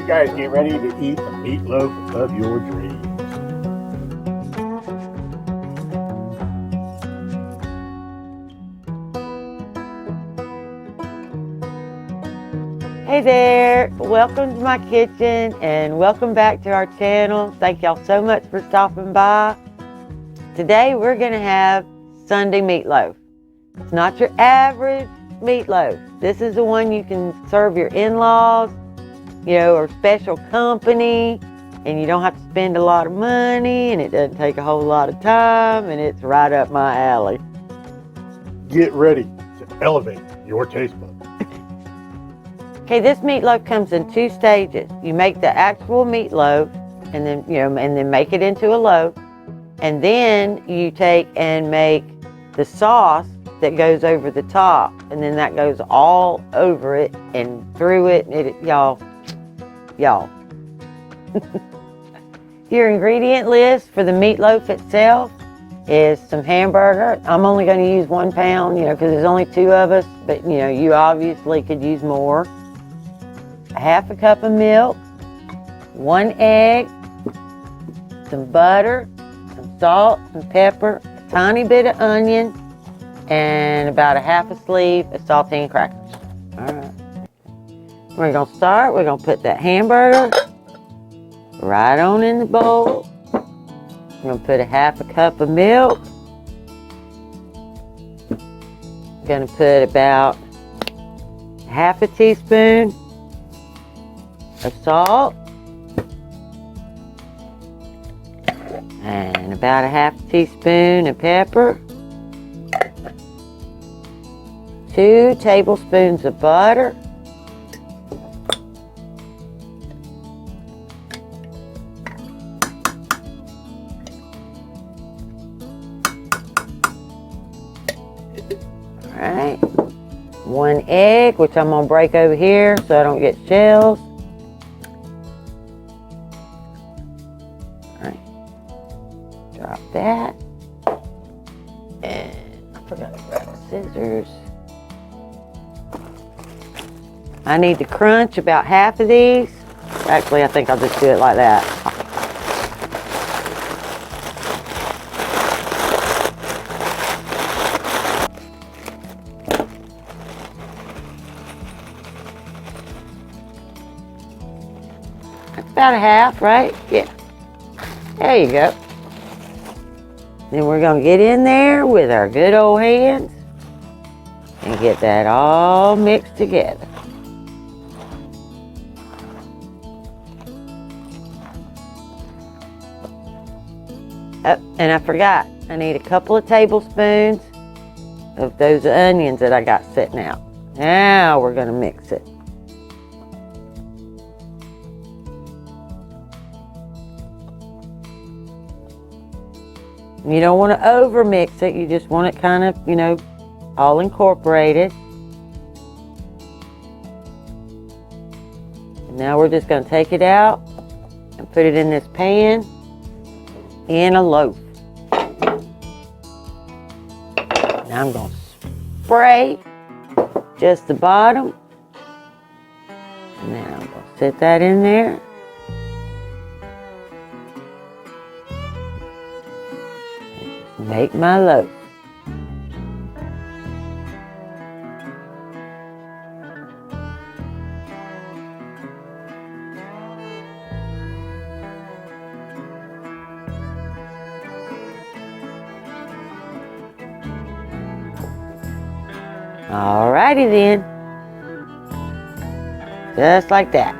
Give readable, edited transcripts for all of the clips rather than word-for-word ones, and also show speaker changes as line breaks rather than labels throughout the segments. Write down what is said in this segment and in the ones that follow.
Guys, get ready to eat the meatloaf of your dreams.
Hey there, welcome to my kitchen and welcome back to our channel. Thank y'all so much for stopping by. Today we're going to have Sunday meatloaf. It's not your average meatloaf. This is the one you can serve your in-laws, or special company, and you don't have to spend a lot of money, and it doesn't take a whole lot of time, and it's right up my alley.
Get ready to elevate your taste buds.
Okay, this meatloaf comes in 2 stages. You make the actual meatloaf, and then make it into a loaf, and then you take and make the sauce that goes over the top, and then that goes all over it and through it, and y'all. Your ingredient list for the meatloaf itself is some hamburger. I'm only going to use 1 pound, because there's only 2 of us, but you obviously could use more. 1/2 cup of milk, 1 egg, some butter, some salt, some pepper, a tiny bit of onion, and about 1/2 sleeve of saltine crackers. All right. We're going to start. We're going to put that hamburger right on in the bowl. We're going to put 1/2 cup of milk. We're going to put about 1/2 teaspoon of salt. And about 1/2 teaspoon of pepper. 2 tablespoons of butter. Alright, 1 egg, which I'm going to break over here so I don't get shells. Alright, drop that. And I forgot to grab the scissors. I need to crunch about 1/2 of these. Actually, I think I'll just do it like that. About 1/2, right? Yeah. There you go. Then we're going to get in there with our good old hands and get that all mixed together. Oh, and I forgot. I need a couple of tablespoons of those onions that I got sitting out. Now we're going to mix it. You don't want to over mix it, you just want it kind of, all incorporated. And now we're just going to take it out and put it in this pan in a loaf. Now I'm going to spray just the bottom. And then I'm going to set that in there. Make my loaf. Alrighty then. Just like that.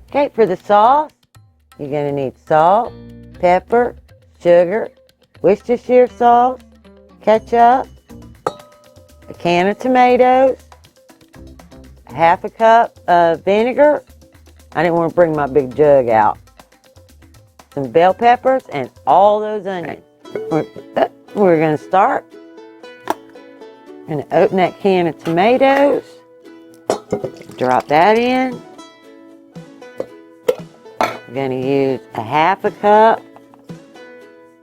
Okay, for the sauce, you're going to need salt, pepper, sugar, Worcestershire sauce, ketchup, a can of tomatoes, 1/2 cup of vinegar. I didn't want to bring my big jug out. Some bell peppers and all those onions. We're going to start. I'm going to open that can of tomatoes. Drop that in. I'm going to use 1/2 cup.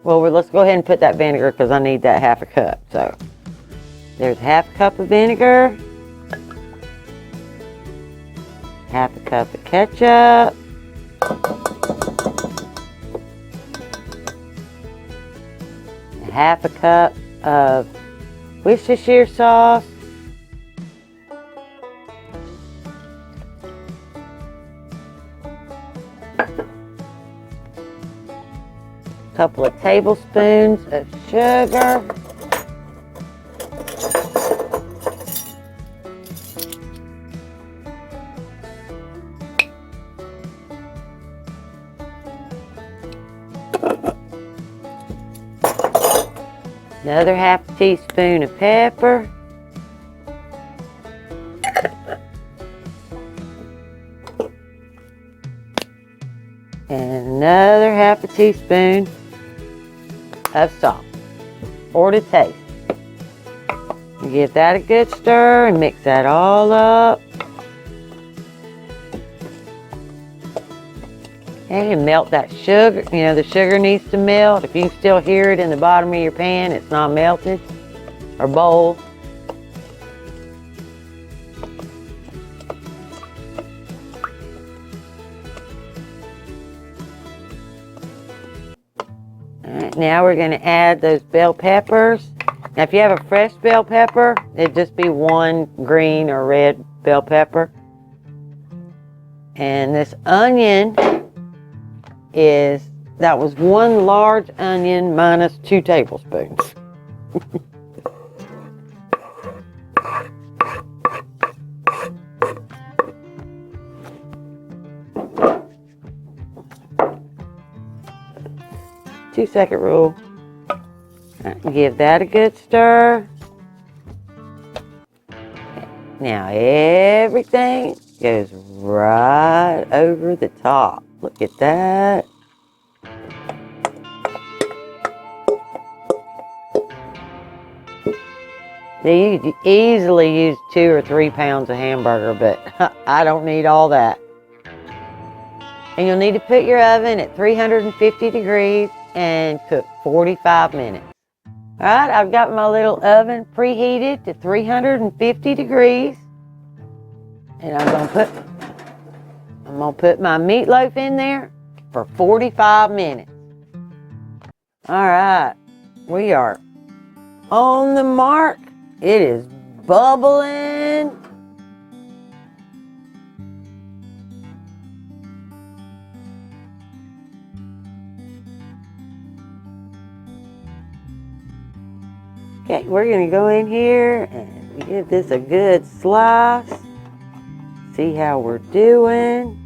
Well, let's go ahead and put that vinegar because I need that 1/2 cup. So there's 1/2 cup of vinegar, 1/2 cup of ketchup. Half a cup of Worcestershire sauce. A couple of tablespoons of sugar. Another half a teaspoon of pepper. And another half a teaspoon of salt, or to taste. Give that a good stir and mix that all up. And melt that sugar. You know, the sugar needs to melt. If you can still hear it in the bottom of your pan, it's not melted, or bowl. All right, now we're going to add those bell peppers. Now, if you have a fresh bell pepper, it'd just be one green or red bell pepper. And this onion that was one large onion minus 2 tablespoons. Two-second rule. Give that a good stir. Now everything goes right over the top. Look at that. Now you could easily use 2 or 3 pounds of hamburger, but I don't need all that. And you'll need to put your oven at 350 degrees and cook 45 minutes. All right, I've got my little oven preheated to 350 degrees. And I'm gonna put my meatloaf in there for 45 minutes. All right, we are on the mark. It is bubbling. Okay, we're gonna go in here and give this a good slice. See how we're doing.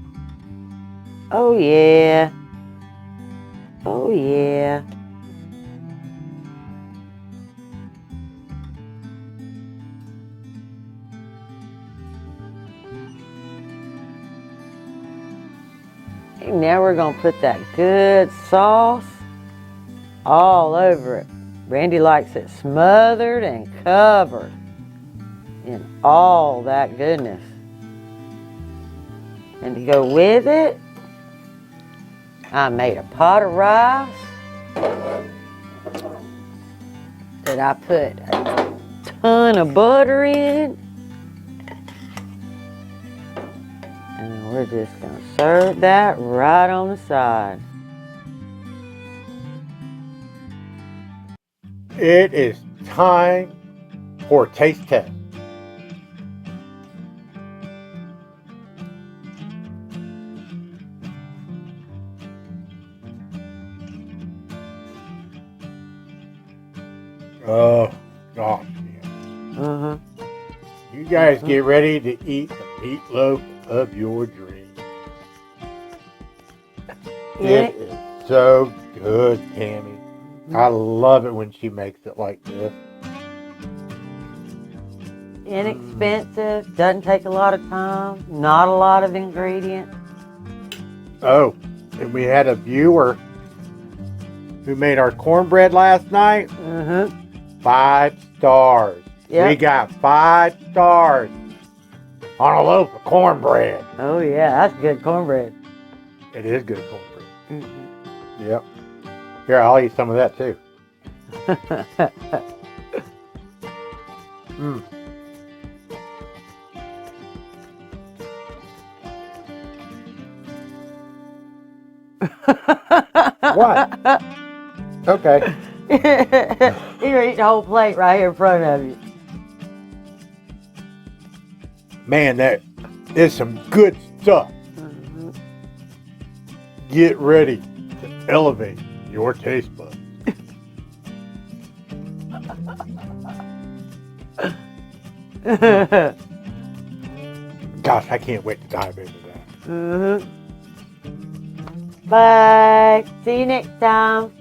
Oh yeah. Oh yeah. And now we're gonna put that good sauce all over it. Randy likes it smothered and covered in all that goodness. And to go with it, I made a pot of rice that I put a ton of butter in. And we're just going to serve that right on the side.
It is time for taste test. Oh, gosh, yeah. You guys get ready to eat the meatloaf of your dreams. It is so good, Tammy. I love it when she makes it like this.
Inexpensive, doesn't take a lot of time, not a lot of ingredients.
Oh, and we had a viewer who made our cornbread last night. 5 stars. Yep. We got 5 stars on a loaf of cornbread.
Oh yeah, that's good cornbread.
It is good cornbread. Yep. Here, I'll eat some of that too. What? Okay.
You eat the whole plate right here in front of you.
Man, that is some good stuff. Get ready to elevate your taste buds. Gosh, I can't wait to dive into that.
Bye. See you next time.